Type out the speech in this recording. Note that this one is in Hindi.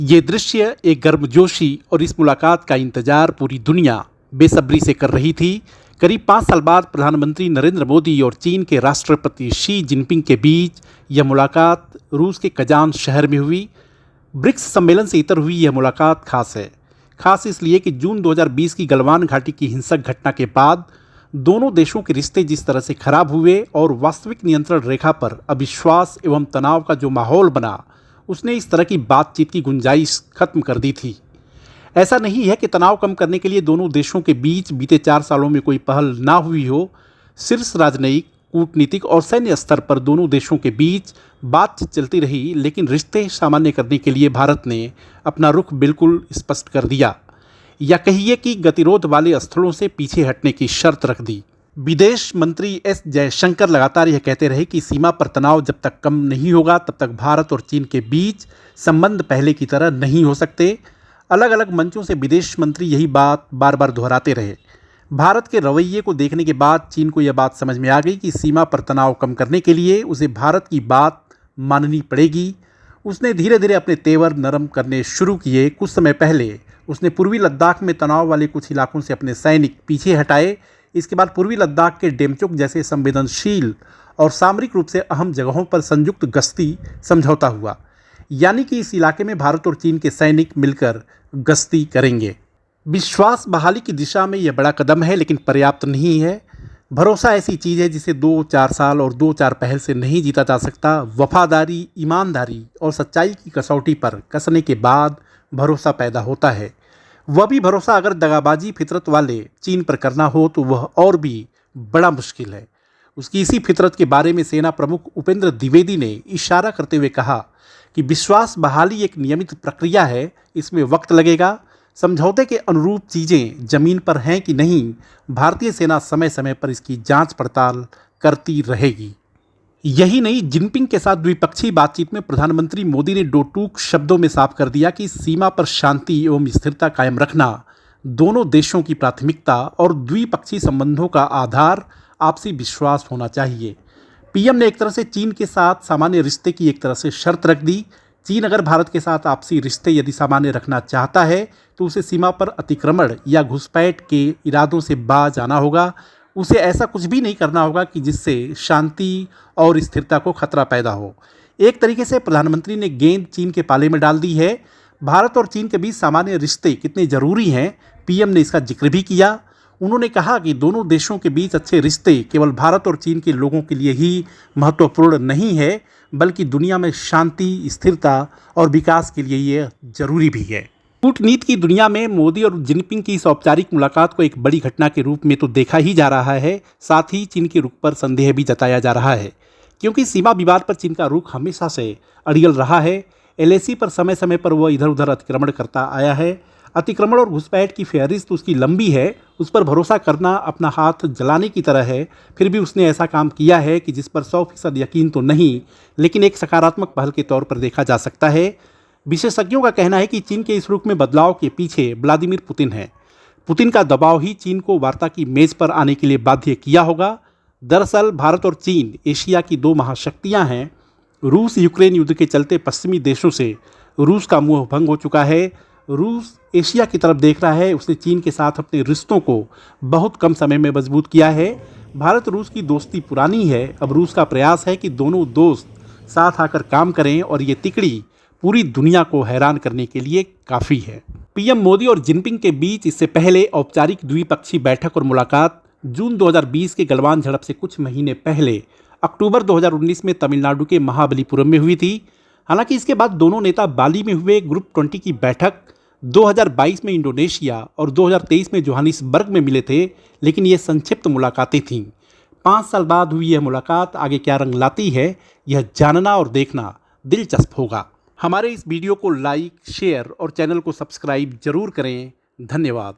ये दृश्य एक गर्मजोशी और इस मुलाकात का इंतजार पूरी दुनिया बेसब्री से कर रही थी। करीब 5 साल बाद प्रधानमंत्री नरेंद्र मोदी और चीन के राष्ट्रपति शी जिनपिंग के बीच यह मुलाकात रूस के कजान शहर में हुई। ब्रिक्स सम्मेलन से इतर हुई यह मुलाकात खास है। खास इसलिए कि जून 2020 की गलवान घाटी की हिंसक घटना के बाद दोनों देशों के रिश्ते जिस तरह से खराब हुए और वास्तविक नियंत्रण रेखा पर अविश्वास एवं तनाव का जो माहौल बना, उसने इस तरह की बातचीत की गुंजाइश खत्म कर दी थी। ऐसा नहीं है कि तनाव कम करने के लिए दोनों देशों के बीच बीते 4 सालों में कोई पहल ना हुई हो। शीर्ष राजनयिक, कूटनीतिक और सैन्य स्तर पर दोनों देशों के बीच बातचीत चलती रही, लेकिन रिश्ते सामान्य करने के लिए भारत ने अपना रुख बिल्कुल स्पष्ट कर दिया, या कहिए कि गतिरोध वाले स्थलों से पीछे हटने की शर्त रख दी। विदेश मंत्री एस जयशंकर लगातार यह कहते रहे कि सीमा पर तनाव जब तक कम नहीं होगा तब तक भारत और चीन के बीच संबंध पहले की तरह नहीं हो सकते। अलग अलग मंचों से विदेश मंत्री यही बात बार बार दोहराते रहे। भारत के रवैये को देखने के बाद चीन को यह बात समझ में आ गई कि सीमा पर तनाव कम करने के लिए उसे भारत की बात माननी पड़ेगी। उसने धीरे धीरे अपने तेवर नरम करने शुरू किए। कुछ समय पहले उसने पूर्वी लद्दाख में तनाव वाले कुछ इलाकों से अपने सैनिक पीछे हटाए। इसके बाद पूर्वी लद्दाख के डेमचुक जैसे संवेदनशील और सामरिक रूप से अहम जगहों पर संयुक्त गश्ती समझौता हुआ, यानी कि इस इलाके में भारत और चीन के सैनिक मिलकर गश्ती करेंगे। विश्वास बहाली की दिशा में यह बड़ा कदम है, लेकिन पर्याप्त नहीं है। भरोसा ऐसी चीज़ है जिसे 2-4 साल और 2-4 पहल से नहीं जीता जा सकता। वफादारी, ईमानदारी और सच्चाई की कसौटी पर कसने के बाद भरोसा पैदा होता है। वह भी भरोसा अगर दगाबाजी फितरत वाले चीन पर करना हो तो वह और भी बड़ा मुश्किल है। उसकी इसी फितरत के बारे में सेना प्रमुख उपेंद्र द्विवेदी ने इशारा करते हुए कहा कि विश्वास बहाली एक नियमित प्रक्रिया है, इसमें वक्त लगेगा। समझौते के अनुरूप चीज़ें जमीन पर हैं कि नहीं, भारतीय सेना समय समय पर इसकी जांच पड़ताल करती रहेगी। यही नहीं, जिनपिंग के साथ द्विपक्षीय बातचीत में प्रधानमंत्री मोदी ने दो टूक शब्दों में साफ कर दिया कि सीमा पर शांति एवं स्थिरता कायम रखना दोनों देशों की प्राथमिकता और द्विपक्षीय संबंधों का आधार आपसी विश्वास होना चाहिए। पीएम ने एक तरह से चीन के साथ सामान्य रिश्ते की एक तरह से शर्त रख दी। चीन अगर भारत के साथ आपसी रिश्ते यदि सामान्य रखना चाहता है तो उसे सीमा पर अतिक्रमण या घुसपैठ के इरादों से बाज आना होगा। उसे ऐसा कुछ भी नहीं करना होगा कि जिससे शांति और स्थिरता को खतरा पैदा हो। एक तरीके से प्रधानमंत्री ने गेंद चीन के पाले में डाल दी है। भारत और चीन के बीच सामान्य रिश्ते कितने ज़रूरी हैं, पीएम ने इसका जिक्र भी किया। उन्होंने कहा कि दोनों देशों के बीच अच्छे रिश्ते केवल भारत और चीन के लोगों के लिए ही महत्वपूर्ण नहीं है, बल्कि दुनिया में शांति, स्थिरता और विकास के लिए ये जरूरी भी है। कूटनीति की दुनिया में मोदी और जिनपिंग की इस औपचारिक मुलाकात को एक बड़ी घटना के रूप में तो देखा ही जा रहा है, साथ ही चीन के रुख पर संदेह भी जताया जा रहा है, क्योंकि सीमा विवाद पर चीन का रुख हमेशा से अड़ियल रहा है। एलएसी पर समय समय पर वह इधर उधर अतिक्रमण करता आया है। अतिक्रमण और घुसपैठ की फहरिस्त उसकी लंबी है। उस पर भरोसा करना अपना हाथ जलाने की तरह है। फिर भी उसने ऐसा काम किया है कि जिस पर 100% यकीन तो नहीं, लेकिन एक सकारात्मक पहल के तौर पर देखा जा सकता है। विशेषज्ञों का कहना है कि चीन के इस रुख में बदलाव के पीछे व्लादिमीर पुतिन है। पुतिन का दबाव ही चीन को वार्ता की मेज पर आने के लिए बाध्य किया होगा। दरअसल भारत और चीन एशिया की 2 महाशक्तियां हैं। रूस यूक्रेन युद्ध के चलते पश्चिमी देशों से रूस का मुंह भंग हो चुका है। रूस एशिया की तरफ देख रहा है। उसने चीन के साथ अपने रिश्तों को बहुत कम समय में मजबूत किया है। भारत रूस की दोस्ती पुरानी है। अब रूस का प्रयास है कि दोनों दोस्त साथ आकर काम करें, और ये तिकड़ी पूरी दुनिया को हैरान करने के लिए काफ़ी है। पीएम मोदी और जिनपिंग के बीच इससे पहले औपचारिक द्विपक्षीय बैठक और मुलाकात जून 2020 के गलवान झड़प से कुछ महीने पहले अक्टूबर 2019 में तमिलनाडु के महाबलीपुरम में हुई थी। हालांकि इसके बाद दोनों नेता बाली में हुए ग्रुप 20 की बैठक 2022 में इंडोनेशिया और 2023 में जोहानिसबर्ग में मिले थे, लेकिन ये संक्षिप्त मुलाकातें थीं। 5 साल बाद हुई यह मुलाकात आगे क्या रंग लाती है, यह जानना और देखना दिलचस्प होगा। हमारे इस वीडियो को लाइक, शेयर और चैनल को सब्सक्राइब जरूर करें। धन्यवाद।